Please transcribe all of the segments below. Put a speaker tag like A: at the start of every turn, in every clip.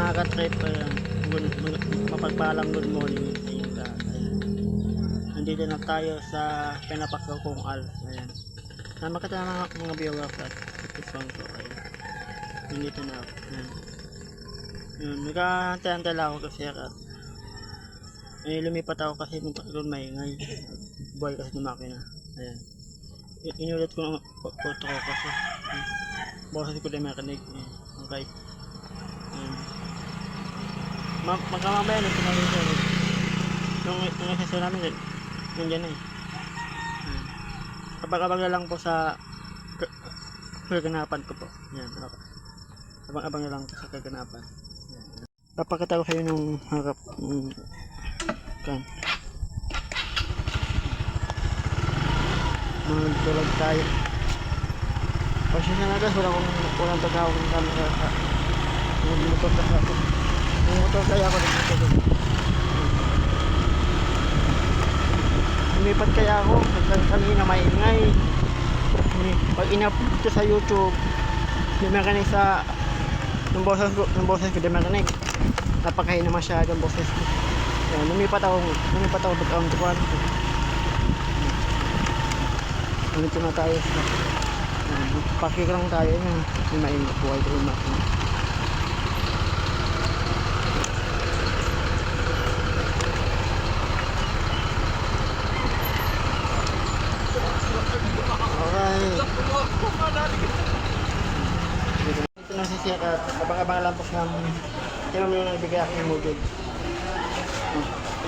A: mga ka-trip, mapagpalang good morning sa inyo lahat. Ayan. Nandito na tayo sa pinapakaw kong Al. Ayan. Sama kita mga viewers at itisong ko. Ayan. Nandito na ako. Ayan. Yun, nagkantay-antay lang ako kasi lumipat ako kasi doon maingay. Buhay kasi ng makina. Ayan. Inulit ko ng auto ko kasi boses ko din makinig. Okay. Magkamamaya nito na rin yung session namin yung dyan abang-abang na lang po sa kaganapan ko po. Yan, abang-abang na lang po sa kaganapan. Papakita ko kayo nung harap kan magdulag tayo. Pasensya na guys, walang pagkawag ng camera sa motor kasi ako. Yung motor kaya ako dito. Lumipat kaya ako kanina maingay. Pag in-upload ko sa YouTube, di makinig sa ng boses ko di makinig. Napakahin na masyado ang boses ko. Yan, lumipat ako doon tuwan. Nandito na tayo sa pakik lang tayo na may maingat buhay ko yung makina. Alright. Ito na si Sir at abang-abang lang po sa tinam yung nagbigay ako ng module.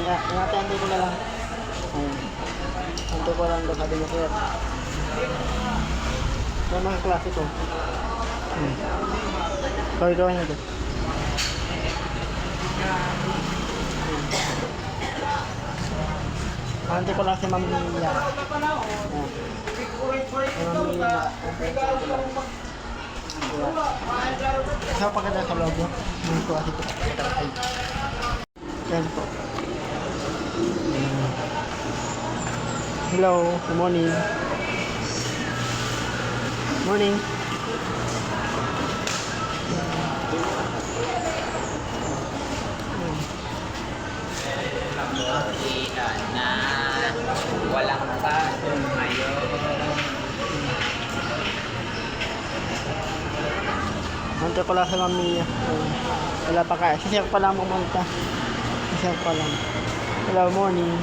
A: Inatay ko na lang. Antay ko lang daw sabi niya Sir. Yung mga klase ko. Gawin nyo ito. Antay ko lang si Ma'am Mia. Sa pagkada sa loob yung klase ko. Yan po. Hello, good morning. Morning.
B: Kita na walang pasok ngayon.
A: Antay ko lang sa Ma'am Mia. Wala pa kaya. Sisir pa lang pumunta. Sisir pa lang. Hello, morning.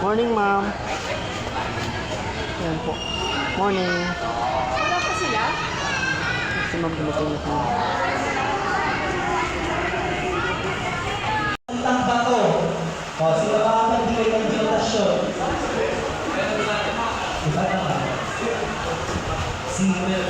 A: Morning, ma'am. Yan po. Morning.
C: Wala pa sila?
A: Si ma'am dumating na siya.
D: Ang bato. O, sila makakapagbigay ng invitasyon. Iba naman. Singer.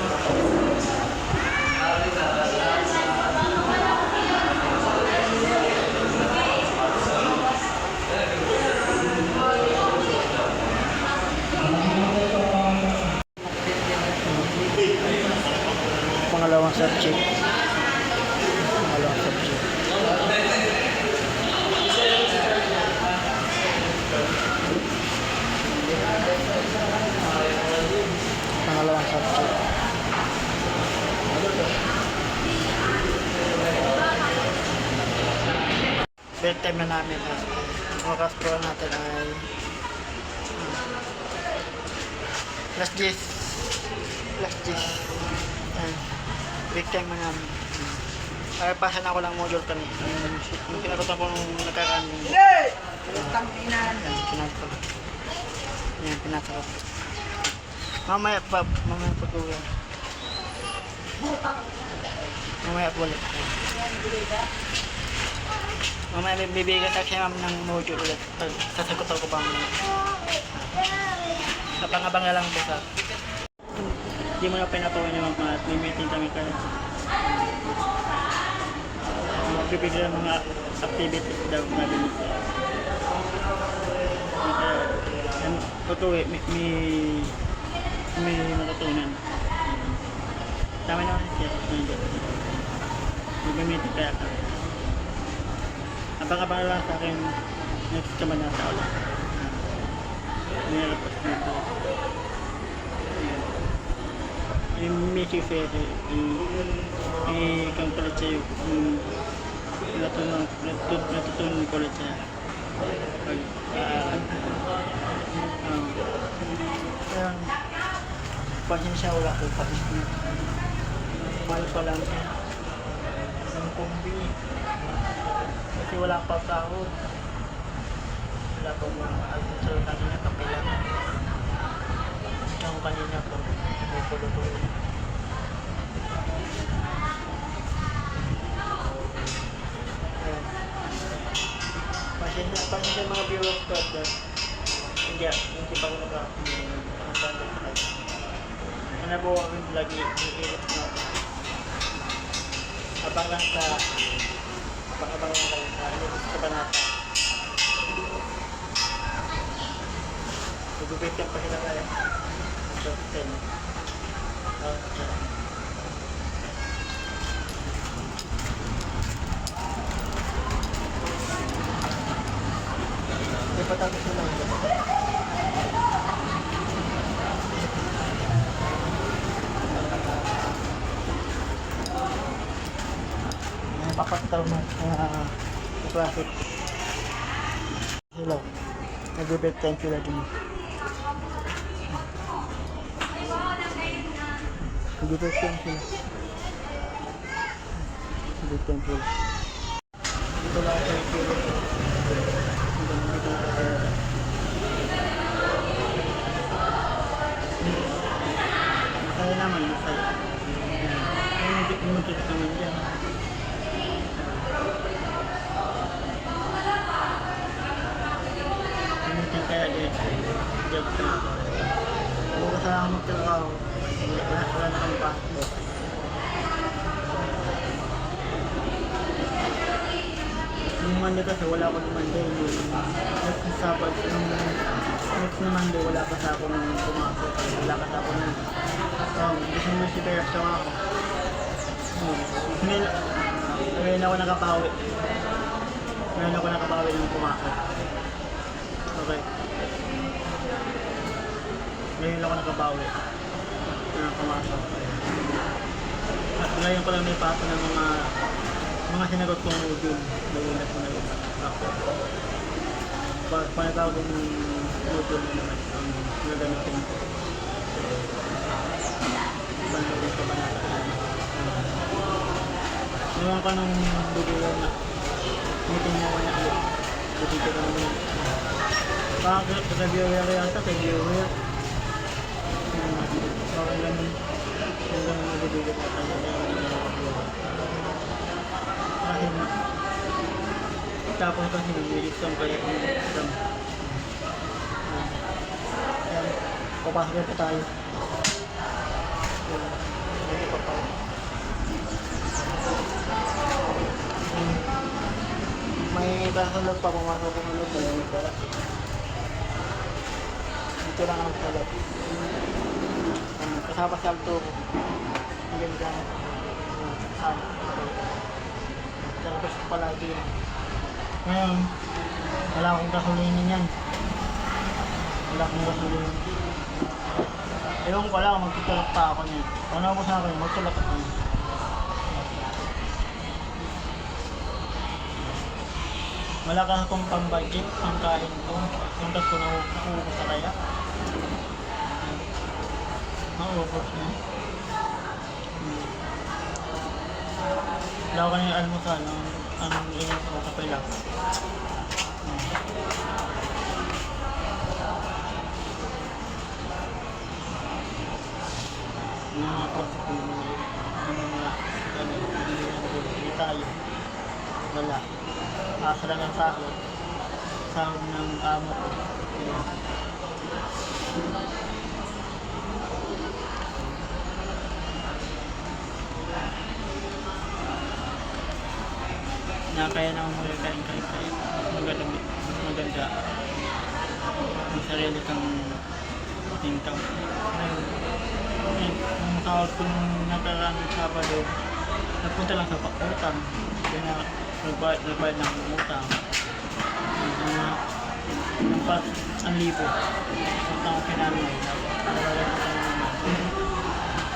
A: Pangalawang subject. Pangalawang subject. Pangalawang subject. Bedtime na namin. Ang oras po natin ay last 10. Break time na namin. Pasan ako lang module kami. Yung pinakutan ko nung nagkakaan yung
C: Tangkinan.
A: pinasa. Yan, pinasa ko. Mamaya pa uwi. Mamaya po ulit. Mamaya bibigyan sa akin ng module ulit. Sasagot ako pa mga. Kapang-abang na lang po sa. Hindi mo na pinapawin yung mga at may meeting kami kayo. Magbibigyan ng mga activities daw na ganito. Totoo may matutunan. Tama naman siya. Mag-meeting kaya ka. Abang-abang lang sa akin next naman na sa ulit. May repost nito. Yung Mickey Fair, kang palit sa'yo, natutunan ko ulit siya. Kaya, pasensya wala ko patis na. Mahal pa lang siya. Ang kumbi. Kasi wala pa sahod. Wala pa mga almusal kanina, kape lang. Yung kanina po, pumupulo-pulo. Pasensya mga viewers ko at hindi pa ko nag-upload. Ano po ang vlog i-edit na. Abang lang sa banata. Magubit yan pa sila kaya. So, 10. Okay. May patapos na lang. Papataw mo profit. Hello. Nag-bet 10 sila din. Nag-bet 10 sila. Nag-bet 10 sila. Dito lang sa kilo. Masaya naman, masaya. Hindi ko magkita naman dyan. Kaya job ko. Kung kasama magtrabaho, wala na kang passport. Yung Monday kasi wala ko ng Monday. Next na Sabado, next na Monday wala pa sa akong pumasok. Wala pa sa akong December si Pera sa ako. Ngayon ako nakapawi. Ngayon ako nakapawi ng pumasok. Okay. Ngayon ako nakabawi na pumasok. At ngayon ko lang may pato ng mga sinagot kong module. Nagulat ko na yun. Panatawag yung module na naman ang nagamitin ko. Panatawag ko banata. Ngayon ka nung dugulan na meeting mo na ulit. Buti ka naman. Bakit? Sa viewer yata, sa viewer. Bakit ganun? Yung ganun nabibigit na tayo na kasi tapos kasi nag-release kang kaya yung exam. Yan. Papasok na po tayo. Hindi pa pa. May kasalog pa pumasok kung ano ba yung pala. Dito lang ang salot. Kasama sa alto ko. Ang ganda. Kasama. Talabas ko palagi yan. Ngayon, wala akong gasolinin yan. Wala akong gasolinin. Ewan ko lang, magtutulak pa ako niyan. Kung ano mo sa akin, magtulak ako niyan. Wala ka akong pang-budget, pang-kain ko. Yung tas ko nakuha sa kaya. Naubos na. Wala ko kanina almusal. Ang ingat ko kapay lang. Yung mga klase ko yung mga hindi tayo. Wala. Asa lang ang sahod. Sahod ng amo ko. Kaya naman magkakain-kain. Maganda. May sarili kang income. Ang sahod ko nung nakaraan ng Sabado, napunta lang sa utang. Kaya nagbayad ng utang. Pas ang libo. Utang ko kinanay.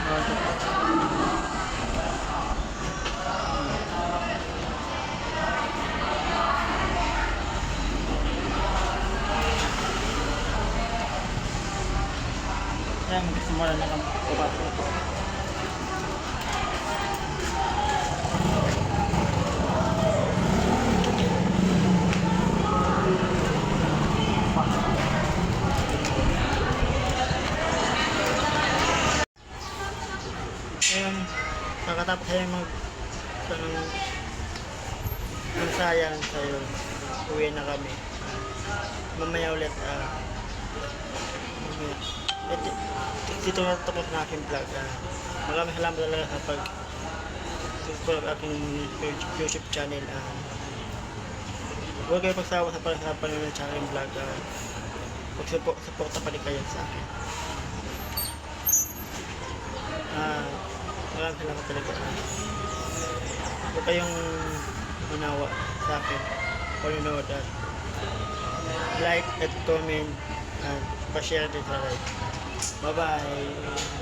A: Yan, magsimula na kami. Papasok po. Ngayon, nakatapos tayo ng sayang sa'yo. Uwi na kami. Mamaya ulit, mamaya. Dito na tapos na aking vlog. Maraming salamat talaga sa pag-subscribe aking YouTube channel. Huwag kayo pagsawa sa panonood sa aking vlog. Pag-suporta pa rin kayo sa akin. Maraming salamat talaga. Huwag kayong manawa sa akin. Panonood at like at comment at pa-share din sa like. Bye-bye!